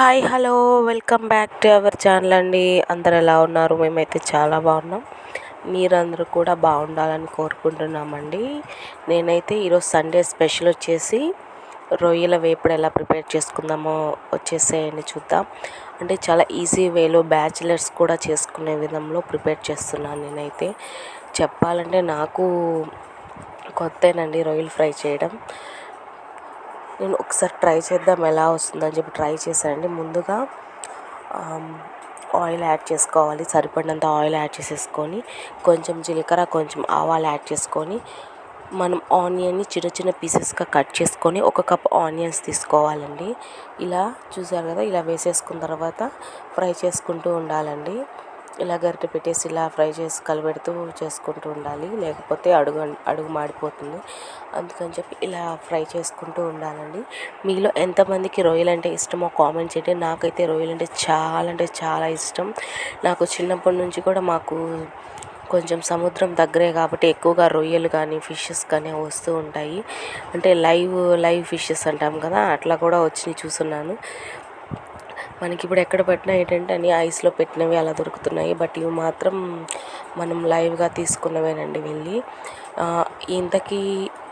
Hi hello welcome back to our channel అండి. అందరు ఎలా ఉన్నారు? మేమైతే చాలా బాగున్నాం. మీరందరూ కూడా బాగుండాలని కోరుకుంటున్నామండి. నేనైతే ఈరోజు సండే స్పెషల్ వచ్చేసి రొయ్యల వేపుడు ఎలా ప్రిపేర్ చేసుకుందామో వచ్చేసేయండి చూద్దాం. అంటే చాలా ఈజీ వేలో బ్యాచిలర్స్ కూడా చేసుకునే విధంలో ప్రిపేర్ చేస్తున్నాను. నేనైతే చెప్పాలంటే నాకు కొత్తేనండి రొయ్యలు ఫ్రై చేయడం. నేను ఒకసారి ట్రై చేద్దాం ఎలా వస్తుందని చెప్పి ట్రై చేశానండి. ముందుగా ఆయిల్ యాడ్ చేసుకోవాలి. సరిపడినంత ఆయిల్ యాడ్ చేసేసుకొని కొంచెం జీలకర్ర, కొంచెం ఆవాలు యాడ్ చేసుకొని మనం ఆనియన్ని చిన్న చిన్న పీసెస్గా కట్ చేసుకొని 1 కప్ ఆనియన్స్ తీసుకోవాలండి. ఇలా చూసారు కదా, ఇలా వేసేసుకున్న తర్వాత ఫ్రై చేసుకుంటూ ఉండాలండి. ఇలా గరిటె పెట్టేసి ఇలా ఫ్రై చేసి కలిపెడుతూ చేసుకుంటూ ఉండాలి, లేకపోతే అడుగు మాడిపోతుంది. అందుకని చెప్పి ఇలా ఫ్రై చేసుకుంటూ ఉండాలండి. మీలో ఎంతమందికి రొయ్యలు అంటే ఇష్టమో కామెంట్ చేయండి. నాకైతే రొయ్యలు అంటే చాలా ఇష్టం. నాకు చిన్నప్పటి నుంచి కూడా మాకు కొంచెం సముద్రం దగ్గరే కాబట్టి ఎక్కువగా రొయ్యలు కానీ ఫిషెస్ కానీ వస్తూ ఉంటాయి. అంటే లైవ్ ఫిషెస్ అంటాం కదా, అట్లా కూడా వచ్చి చూస్తున్నాను. మనకి ఇప్పుడు ఎక్కడ పెట్టినా ఏంటంటే అన్ని ఐస్లో పెట్టినవి అలా దొరుకుతున్నాయి. బట్ ఇవి మాత్రం మనం లైవ్గా తీసుకున్నవేనండి వెళ్ళి. ఇంతకీ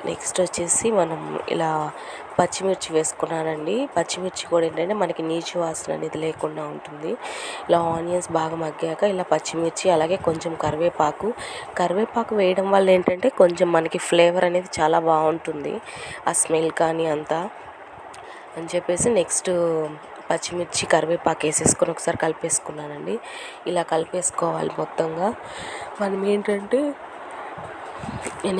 నెక్స్ట్ వచ్చేసి మనం ఇలా పచ్చిమిర్చి వేసుకున్నానండి. పచ్చిమిర్చి కూడా ఏంటంటే మనకి నీచు వాసన అనేది లేకుండా ఉంటుంది. ఇలా ఆనియన్స్ బాగా మగ్గాక ఇలా పచ్చిమిర్చి, అలాగే కొంచెం కరివేపాకు వేయడం వల్ల ఏంటంటే కొంచెం మనకి ఫ్లేవర్ అనేది చాలా బాగుంటుంది, ఆ స్మెల్ కానీ అంతా అని చెప్పేసి నెక్స్ట్ పచ్చిమిర్చి, కరివేపాకు వేసేసుకొని ఒకసారి కలిపేసుకున్నానండి. ఇలా కలిపేసుకోవాలి మొత్తంగా. మనం ఏంటంటే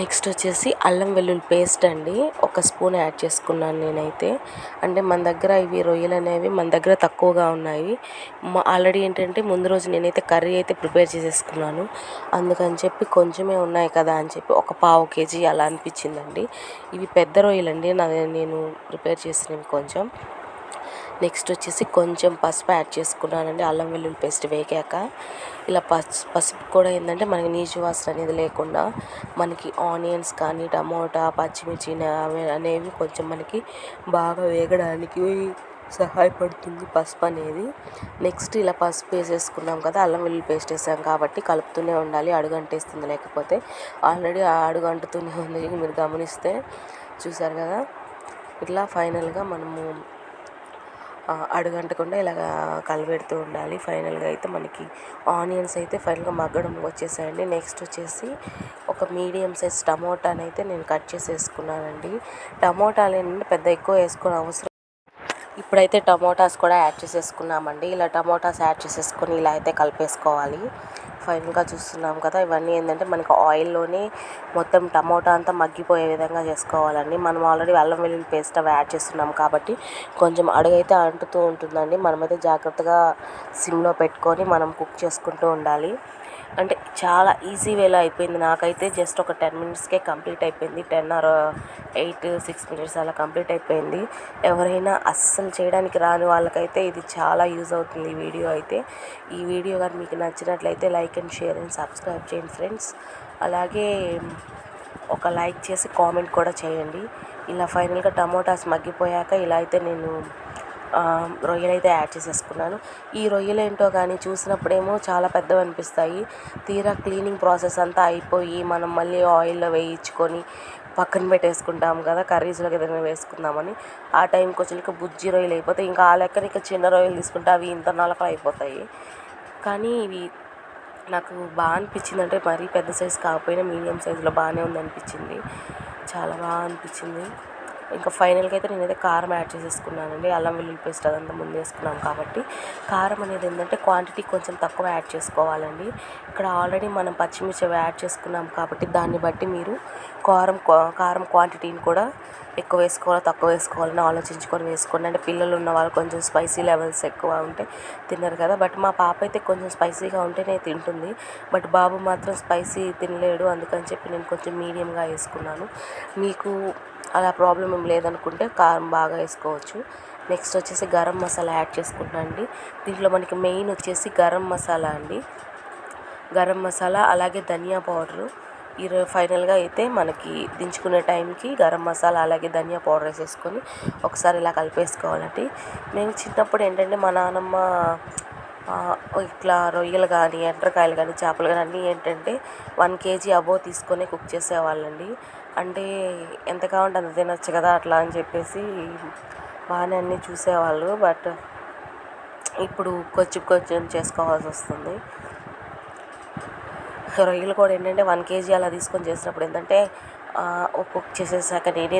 నెక్స్ట్ వచ్చేసి అల్లం వెల్లుల్లి పేస్ట్ అండి 1 స్పూన్ యాడ్ చేసుకున్నాను నేనైతే. అంటే మన దగ్గర ఇవి రొయ్యలు అనేవి మన దగ్గర తక్కువగా ఉన్నాయి. ఆల్రెడీ ఏంటంటే ముందు రోజు నేనైతే కర్రీ అయితే ప్రిపేర్ చేసేసుకున్నాను. అందుకని చెప్పి కొంచెమే ఉన్నాయి కదా అని చెప్పి ఒక పావు కేజీ అలా అనిపించిందండి. ఇవి పెద్ద రొయ్యలండి నేను ప్రిపేర్ చేసినవి కొంచెం. నెక్స్ట్ వచ్చేసి కొంచెం పసుపు యాడ్ చేసుకున్నానండి అల్లం వెల్లుల్లి పేస్ట్ వేగాక. ఇలా పసుపు కూడా ఏంటంటే మనకి నీచు వాసన అనేది లేకుండా మనకి ఆనియన్స్ కానీ టమోటా, పచ్చిమిర్చి అనేవి కొంచెం మనకి బాగా వేగడానికి సహాయపడుతుంది పసుపు అనేది. నెక్స్ట్ ఇలా పసుపు వేసేసుకున్నాం కదా, అల్లం వెల్లుల్లి పేస్ట్ వేసాం కాబట్టి కలుపుతూనే ఉండాలి, అడుగంటేస్తుంది లేకపోతే. ఆల్రెడీ అడుగంటుతూనే ఉంది, మీరు గమనిస్తే చూసారు కదా. ఇట్లా ఫైనల్గా మనము అడుగంటకుండా ఇలాగ కలిపెడుతూ ఉండాలి. ఫైనల్గా అయితే మనకి ఆనియన్స్ అయితే ఫైనల్గా మగ్గడం వచ్చేసాయండి. నెక్స్ట్ వచ్చేసి ఒక మీడియం సైజ్ టమోటాని అయితే నేను కట్ చేసి వేసుకున్నానండి. టమోటాలు ఏంటంటే పెద్ద ఎక్కువ వేసుకొని అవసరం. ఇప్పుడైతే టమోటాస్ కూడా యాడ్ చేసేసుకున్నామండి. ఇలా టమోటాస్ యాడ్ చేసేసుకొని ఇలా అయితే కలిపేసుకోవాలి. ఫైనల్గా చూస్తున్నాం కదా, ఇవన్నీ ఏంటంటే మనకి ఆయిల్లోనే మొత్తం టమోటా అంతా మగ్గిపోయే విధంగా చేసుకోవాలండి. మనం ఆల్రెడీ అల్లం వెల్లుల్లి పేస్ట్ అవి యాడ్ చేస్తున్నాం కాబట్టి కొంచెం అడుగైతే అంటుతూ ఉంటుందండి. మనమైతే జాగ్రత్తగా సిమ్లో పెట్టుకొని మనం కుక్ చేసుకుంటూ ఉండాలి. అంటే చాలా ఈజీ వేలో అయిపోయింది. నాకైతే జస్ట్ ఒక 10 మినిట్స్కే కంప్లీట్ అయిపోయింది. 10 ఆర్ 8, 6 మినిట్స్ అలా కంప్లీట్ అయిపోయింది. ఎవరైనా అస్సలు చేయడానికి రాని వాళ్ళకైతే ఇది చాలా యూజ్ అవుతుంది ఈ వీడియో అయితే. ఈ వీడియో కానీ మీకు నచ్చినట్లయితే like and share and subscribe చేయండి ఫ్రెండ్స్. అలాగే ఒక లైక్ చేసి కామెంట్ కూడా చేయండి. ఇలా ఫైనల్గా టమోటాస్ మగ్గిపోయాక ఇలా అయితే నేను రొయ్యలు అయితే యాడ్ చేసేసుకున్నాను. ఈ రొయ్యలు ఏంటో కానీ చూసినప్పుడేమో చాలా పెద్దవి అనిపిస్తాయి. తీరా క్లీనింగ్ ప్రాసెస్ అంతా అయిపోయి మనం మళ్ళీ ఆయిల్లో వేయించుకొని పక్కన పెట్టేసుకుంటాం కదా, కర్రీస్లోకి ఏదైనా వేసుకుందామని. ఆ టైంకి వచ్చి బుజ్జి రొయ్యలు అయిపోతాయి. ఇంకా ఆ లెక్కన ఇంకా చిన్న రొయ్యలు తీసుకుంటే అవి ఇంత నలకలు అయిపోతాయి. కానీ ఇవి నాకు బాగా అనిపించింది. అంటే మరీ పెద్ద సైజు కాకపోయినా మీడియం సైజులో బాగానే ఉంది అనిపించింది, చాలా బాగా అనిపించింది. ఇంకా ఫైనల్గా అయితే నేనైతే కారం యాడ్ చేసేసుకున్నానండి. అల్లం వెల్లుల్లి పేస్ట్ అదంతా ముందు వేసుకున్నాం కాబట్టి కారం అనేది ఏంటంటే క్వాంటిటీ కొంచెం తక్కువ యాడ్ చేసుకోవాలండి. ఇక్కడ ఆల్రెడీ మనం పచ్చిమిర్చి యాడ్ చేసుకున్నాం కాబట్టి దాన్ని బట్టి మీరు కారం క్వాంటిటీని కూడా ఎక్కువ వేసుకోవాలో తక్కువ వేసుకోవాలని ఆలోచించుకొని వేసుకోండి. అంటే పిల్లలు ఉన్న వాళ్ళు కొంచెం స్పైసీ లెవెల్స్ ఎక్కువ ఉంటే తినరు కదా. బట్ మా పాప అయితే కొంచెం స్పైసీగా ఉంటేనే తింటుంది. బట్ బాబు మాత్రం స్పైసీ తినలేడు. అందుకని చెప్పి నేను కొంచెం మీడియంగా వేసుకున్నాను. మీకు అలా ప్రాబ్లం ఏం లేదనుకుంటే కారం బాగా వేసుకోవచ్చు. నెక్స్ట్ వచ్చేసి గరం మసాలా యాడ్ చేసుకుంటున్నాను అండి. దీంట్లో మనకి మెయిన్ వచ్చేసి గరం మసాలా అండి. గరం మసాలా అలాగే ధనియా పౌడరు ఫైనల్గా అయితే మనకి దించుకునే టైంకి గరం మసాలా అలాగే ధనియా పౌడర్ వేసేసుకొని ఒకసారి ఇలా కలిపేసుకోవాలండి. మేము చిన్నప్పుడు ఏంటంటే మా నాన్నమ్మ ఇట్లా రొయ్యలు కానీ ఎండ్రకాయలు కానీ చేపలు కానీ అన్నీ ఏంటంటే 1 kg అబోవ్ తీసుకొని కుక్ చేసేవాళ్ళండి. అంటే ఎంత కావాలంటే అంత తినొచ్చు కదా అట్లా అని చెప్పేసి బాగానే అన్నీ చూసేవాళ్ళు. బట్ ఇప్పుడు కొంచెం కొంచెం చేసుకోవాల్సి వస్తుంది. రొయ్యలు కూడా ఏంటంటే 1 kg అలా తీసుకొని చేసినప్పుడు ఏంటంటే కుక్ చేసేసాక నేనే